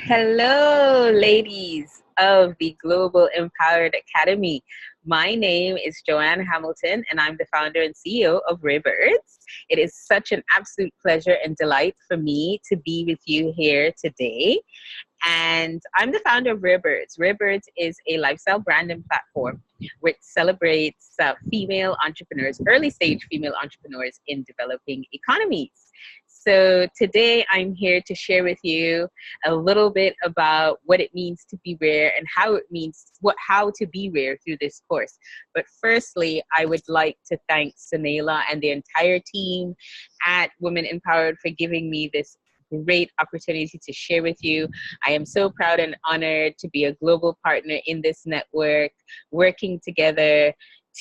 Hello, ladies of the Global Empowered Academy. My name is Joanne Hamilton, and I'm the founder and CEO of Rivers. It is such an absolute pleasure and delight for me to be with you here today. And I'm the founder of Rivers. Rivers is a lifestyle branding platform which celebrates female entrepreneurs, early stage female entrepreneurs in developing economies. So today I'm here to share with you a little bit about what it means to be rare and how to be rare through this course. But firstly, I would like to thank Sunela and the entire team at Women Empowered for giving me this great opportunity to share with you. I am so proud and honored to be a global partner in this network, working together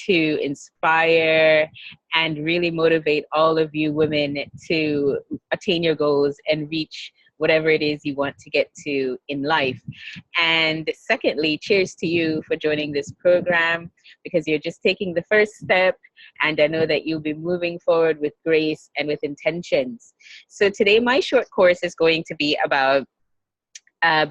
to inspire and really motivate all of you women to attain your goals and reach whatever it is you want to get to in life. And secondly, cheers to you for joining this program, because you're just taking the first step, and I know that you'll be moving forward with grace and with intentions. So today my short course is going to be about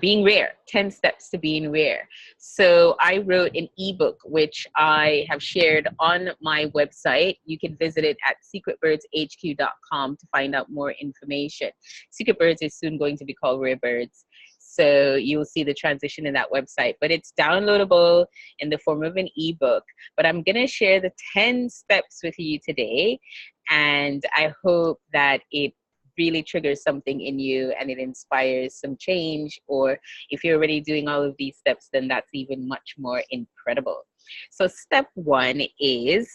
being rare, 10 steps to being rare. So I wrote an ebook, which I have shared on my website. You can visit it at secretbirdshq.com to find out more information. Secret Birds is soon going to be called Rare Birds. So you'll see the transition in that website, but it's downloadable in the form of an ebook. But I'm going to share the 10 steps with you today, and I hope that it really triggers something in you and it inspires some change. Or if you're already doing all of these steps, then that's even much more incredible. So step one is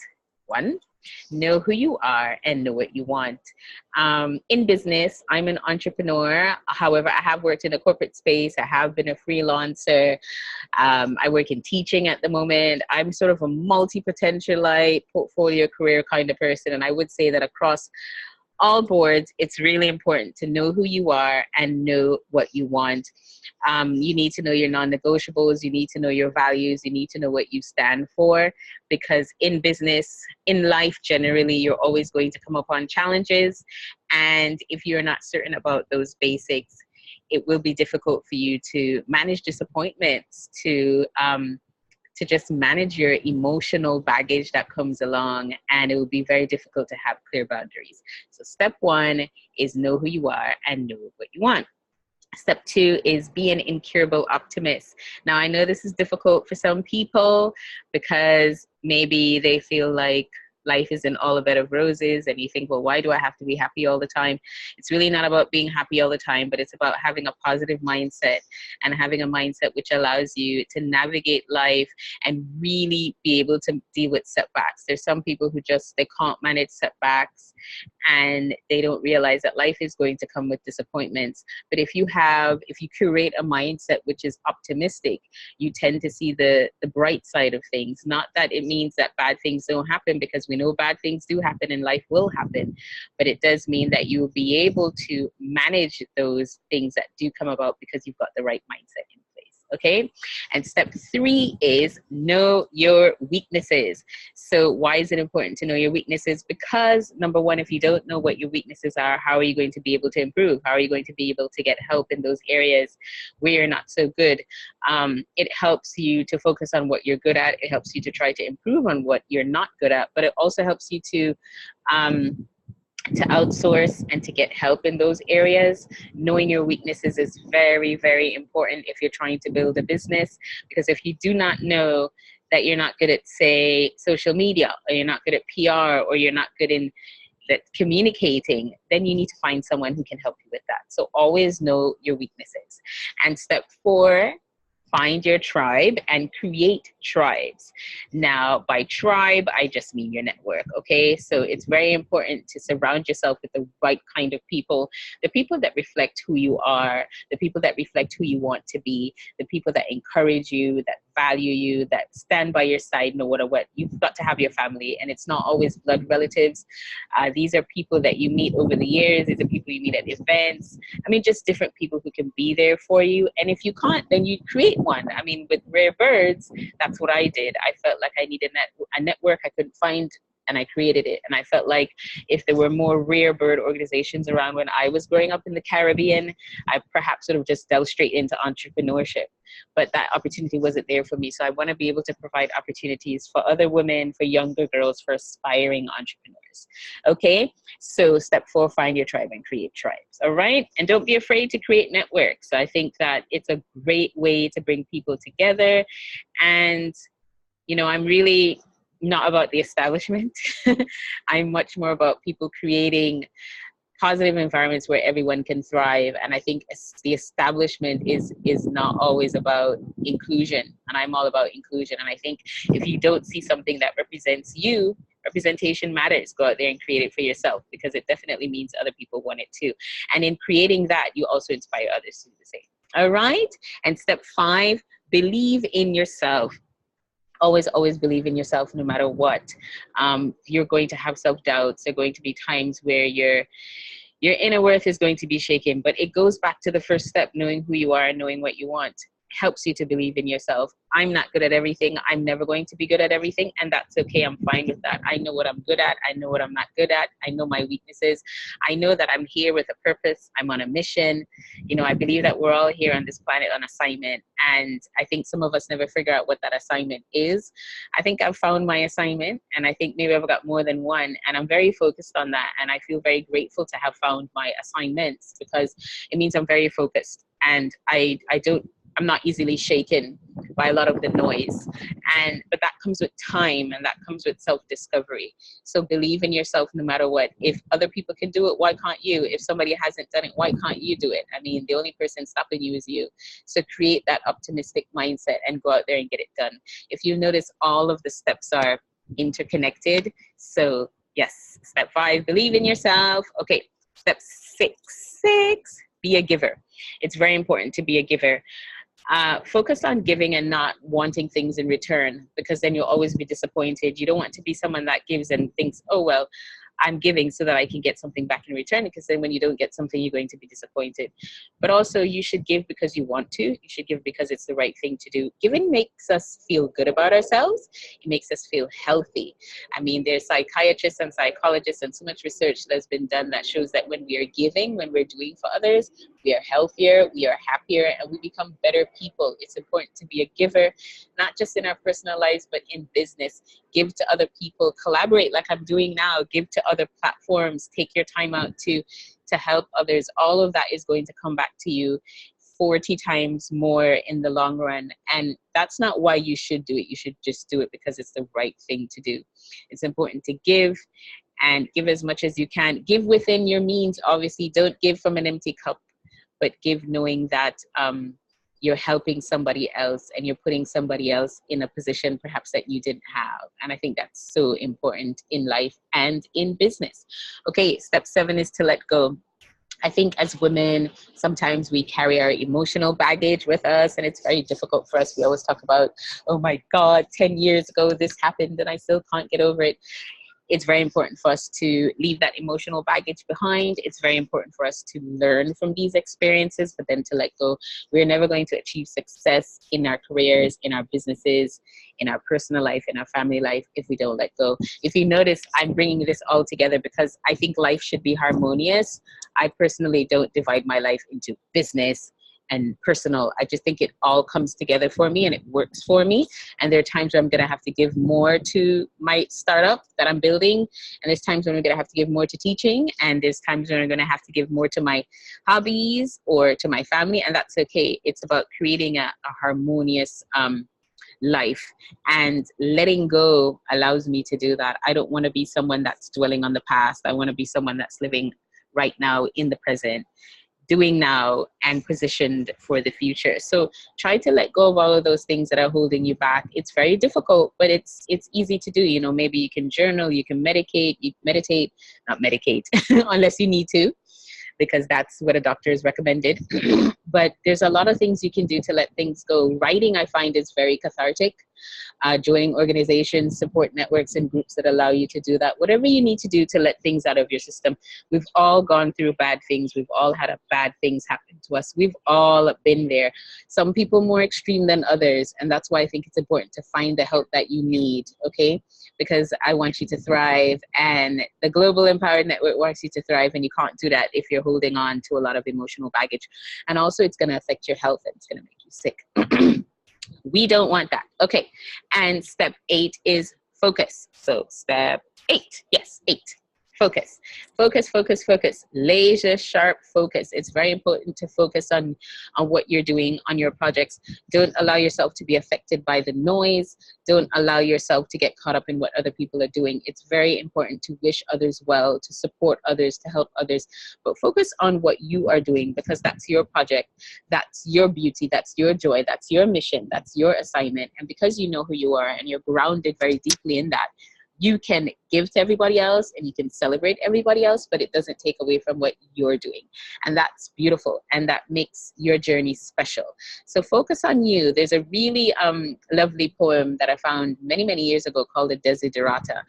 know who you are and know what you want. In business, I'm an entrepreneur. However, I have worked in a corporate space. I have been a freelancer. I work in teaching at the moment. I'm sort of a multi-potentialite portfolio career kind of person. And I would say that across all boards, it's really important to know who you are and know what you want. You need to know your non-negotiables. You need to know your values. You need to know what you stand for, because in business, in life generally, you're always going to come upon challenges. And if you're not certain about those basics, it will be difficult for you to manage disappointments, to just manage your emotional baggage that comes along, and it will be very difficult to have clear boundaries. So step one is know who you are and know what you want. Step two is be an incurable optimist. Now, I know this is difficult for some people because maybe they feel like life isn't all a bed of roses, and you think, well, why do I have to be happy all the time? It's really not about being happy all the time, but it's about having a positive mindset and having a mindset which allows you to navigate life and really be able to deal with setbacks. There's some people who they can't manage setbacks, and they don't realize that life is going to come with disappointments. But if you curate a mindset which is optimistic, you tend to see the bright side of things. Not that it means that bad things don't happen, because we know bad things do happen and life will happen, but it does mean that you will be able to manage those things that do come about because you've got the right mindset in place. Okay. And step three is know your weaknesses. So why is it important to know your weaknesses? Because number one, if you don't know what your weaknesses are, how are you going to be able to improve? How are you going to be able to get help in those areas where you're not so good? It helps you to focus on what you're good at. It helps you to try to improve on what you're not good at, but it also helps you to outsource and to get help in those areas. Knowing your weaknesses is very, very important if you're trying to build a business, because if you do not know that you're not good at, say, social media, or you're not good at PR, or you're not good in that communicating, then you need to find someone who can help you with that. So always know your weaknesses. And step four, find your tribe and create tribes. Now, by tribe, I just mean your network, okay? So it's very important to surround yourself with the right kind of people, the people that reflect who you are, the people that reflect who you want to be, the people that encourage you, that value you, that stand by your side no matter what. You've got to have your family, and it's not always blood relatives. These are people that you meet over the years. These are people you meet at events. I mean, just different people who can be there for you. And if you can't, then you create one. I mean, with Rare Birds, that's what I did. I felt like I needed a network. I couldn't find and I created it. And I felt like if there were more rare bird organizations around when I was growing up in the Caribbean, I perhaps would have just delved straight into entrepreneurship. But that opportunity wasn't there for me. So I want to be able to provide opportunities for other women, for younger girls, for aspiring entrepreneurs. Okay, so step 4, find your tribe and create tribes. All right, and don't be afraid to create networks. I think that it's a great way to bring people together. And I'm really not about the establishment. I'm much more about people creating positive environments where everyone can thrive. And I think the establishment is not always about inclusion. And I'm all about inclusion. And I think if you don't see something that represents you, representation matters. Go out there and create it for yourself, because it definitely means other people want it too. And in creating that, you also inspire others to do the same. All right. And step 5, believe in yourself. Always believe in yourself, no matter what. You're going to have self-doubts. There are going to be times where your inner worth is going to be shaken, but it goes back to the first step, knowing who you are and knowing what you want. Helps you to believe in yourself. I'm not good at everything. I'm never going to be good at everything, and that's okay. I'm fine with that. I know what I'm good at. I know what I'm not good at. I know my weaknesses. I know that I'm here with a purpose. I'm on a mission. I believe that we're all here on this planet on assignment, and I think some of us never figure out what that assignment is. I think I've found my assignment, and I think maybe I've got more than one, and I'm very focused on that, and I feel very grateful to have found my assignments, because it means I'm very focused, and I'm not easily shaken by a lot of the noise. But that comes with time, and that comes with self-discovery. So believe in yourself no matter what. If other people can do it, why can't you? If somebody hasn't done it, why can't you do it? I mean, the only person stopping you is you. So create that optimistic mindset and go out there and get it done. If you notice, all of the steps are interconnected. So yes, step 5, believe in yourself. Okay, step 6, be a giver. It's very important to be a giver. Focus on giving and not wanting things in return, because then you'll always be disappointed. You don't want to be someone that gives and thinks, oh, well, I'm giving so that I can get something back in return, because then when you don't get something, you're going to be disappointed. But also, you should give because you want to. You should give because it's the right thing to do. Giving makes us feel good about ourselves. It makes us feel healthy. I mean, there's psychiatrists and psychologists and so much research that's been done that shows that when we are giving, when we're doing for others, we are healthier, we are happier, and we become better people. It's important to be a giver, not just in our personal lives, but in business. Give to other people, collaborate like I'm doing now, give to other platforms, take your time out to help others. All of that is going to come back to you 40 times more in the long run. And that's not why you should do it. You should just do it because it's the right thing to do. It's important to give, and give as much as you can. Give within your means, obviously. Don't give from an empty cup, but give knowing that you're helping somebody else, and you're putting somebody else in a position perhaps that you didn't have. And I think that's so important in life and in business. Okay, step 7 is to let go. I think as women, sometimes we carry our emotional baggage with us, and it's very difficult for us. We always talk about, oh my God, 10 years ago this happened and I still can't get over it. It's very important for us to leave that emotional baggage behind. It's very important for us to learn from these experiences, but then to let go. We're never going to achieve success in our careers, in our businesses, in our personal life, in our family life, if we don't let go. If you notice, I'm bringing this all together because I think life should be harmonious. I personally don't divide my life into business and personal. I just think it all comes together for me and it works for me. And there are times where I'm going to have to give more to my startup that I'm building. And there's times when I'm going to have to give more to teaching. And there's times when I'm going to have to give more to my hobbies or to my family. And that's okay. It's about creating a harmonious life, and letting go allows me to do that. I don't want to be someone that's dwelling on the past. I want to be someone that's living right now in the present, doing now, and positioned for the future. So try to let go of all of those things that are holding you back. It's very difficult, but it's easy to do. You know, maybe you can journal, you can meditate, not medicate, unless you need to, because that's what a doctor has recommended. But there's a lot of things you can do to let things go. Writing, I find, is very cathartic. joining organizations, support networks, and groups that allow you to do that. Whatever you need to do to let things out of your system. We've all gone through bad things. We've all had bad things happen to us. We've all been there. Some people more extreme than others. And that's why I think it's important to find the help that you need, okay? Because I want you to thrive, and the Global Empowered Network wants you to thrive, and you can't do that if you're holding on to a lot of emotional baggage. And also it's going to affect your health, and it's going to make you sick. We don't want that. Okay. And step 8 is focus. So step 8, yes, 8. Focus, focus, focus, focus, laser sharp focus. It's very important to focus on what you're doing on your projects. Don't allow yourself to be affected by the noise. Don't allow yourself to get caught up in what other people are doing. It's very important to wish others well, to support others, to help others, but focus on what you are doing, because that's your project. That's your beauty. That's your joy. That's your mission. That's your assignment. And because you know who you are and you're grounded very deeply in that, you can give to everybody else and you can celebrate everybody else, but it doesn't take away from what you're doing. And that's beautiful. And that makes your journey special. So focus on you. There's a really lovely poem that I found many, many years ago called the Desiderata.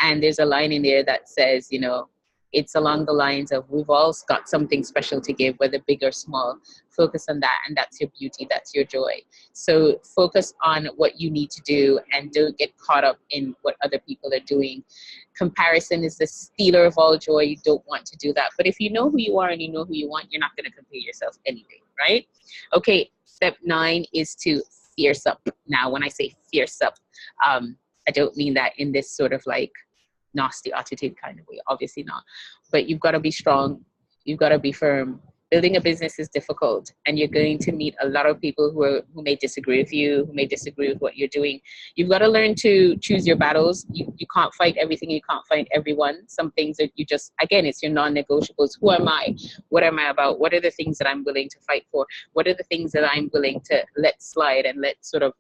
And there's a line in there that says, you know, it's along the lines of, we've all got something special to give, whether big or small. Focus on that, and that's your beauty, that's your joy. So focus on what you need to do, and don't get caught up in what other people are doing. Comparison is the stealer of all joy. You don't want to do that. But if you know who you are and you know who you want, you're not going to compare yourself anyway, right? Okay, step 9 is to fierce up. Now, when I say fierce up, I don't mean that in this sort of like nasty attitude kind of way, obviously not. But you've got to be strong. You've got to be firm. Building a business is difficult, and you're going to meet a lot of people who may disagree with you, who may disagree with what you're doing. You've got to learn to choose your battles. You can't fight everything. You can't fight everyone. Some things that you just, again, it's your non-negotiables. Who am I? What am I about? What are the things that I'm willing to fight for? What are the things that I'm willing to let slide and let sort of,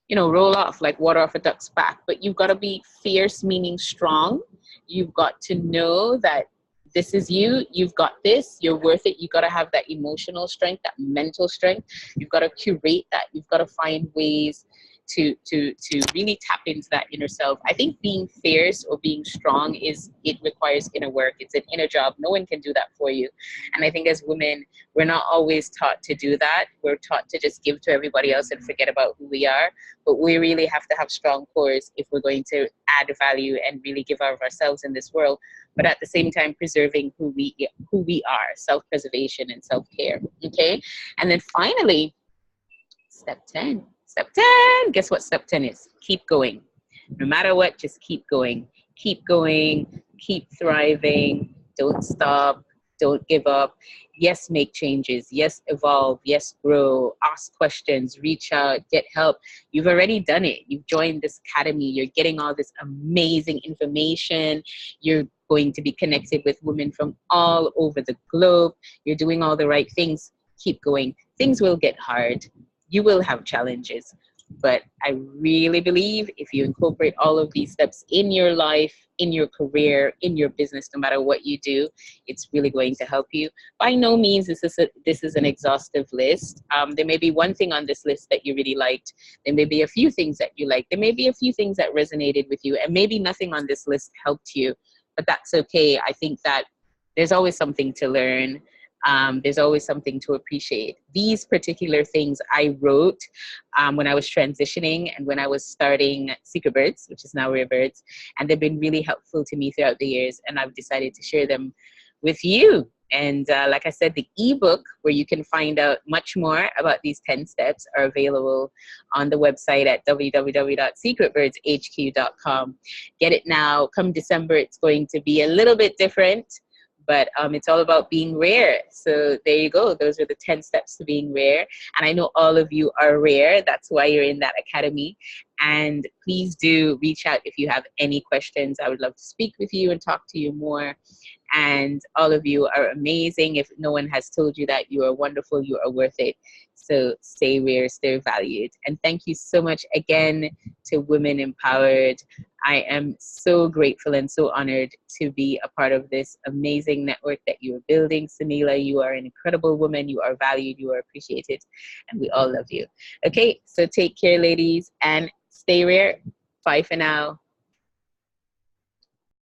you know, roll off like water off a duck's back? But you've got to be fierce, meaning strong. You've got to know that this is you. You've got this. You're worth it. You've got to have that emotional strength, that mental strength. You've got to curate that. You've got to find ways to really tap into that inner self. I think being fierce or being strong it requires inner work. It's an inner job. No one can do that for you. And I think as women, we're not always taught to do that. We're taught to just give to everybody else and forget about who we are. But we really have to have strong cores if we're going to add value and really give of ourselves in this world. But at the same time, preserving who we are, self-preservation and self-care. Okay. And then finally, step 10. Step 10, guess what step 10 is? Keep going. No matter what, just keep going. Keep going, keep thriving. Don't stop, don't give up. Yes, make changes. Yes, evolve. Yes, grow. Ask questions, reach out, get help. You've already done it. You've joined this academy. You're getting all this amazing information. You're going to be connected with women from all over the globe. You're doing all the right things. Keep going. Things will get hard. You will have challenges, but I really believe if you incorporate all of these steps in your life, in your career, in your business, no matter what you do, it's really going to help you. By no means this is an exhaustive list. There may be one thing on this list that you really liked. There may be a few things that you liked. There may be a few things that resonated with you, and maybe nothing on this list helped you, but that's okay. I think that there's always something to learn. There's always something to appreciate. These particular things I wrote when I was transitioning and when I was starting Secret Birds, which is now Rare Birds, and they've been really helpful to me throughout the years, and I've decided to share them with you. And like I said, the ebook where you can find out much more about these 10 steps are available on the website at www.secretbirdshq.com. Get it now. Come December, it's going to be a little bit different. But it's all about being rare. So there you go. Those are the 10 steps to being rare. And I know all of you are rare. That's why you're in that academy. And please do reach out if you have any questions. I would love to speak with you and talk to you more. And all of you are amazing. If no one has told you that, you are wonderful. You are worth it. So stay rare, stay valued. And thank you so much again to Women Empowered. I am so grateful and so honored to be a part of this amazing network that you are building. Sunila, you are an incredible woman. You are valued. You are appreciated. And we all love you. Okay, so take care, ladies, and Stay rare. Bye for now.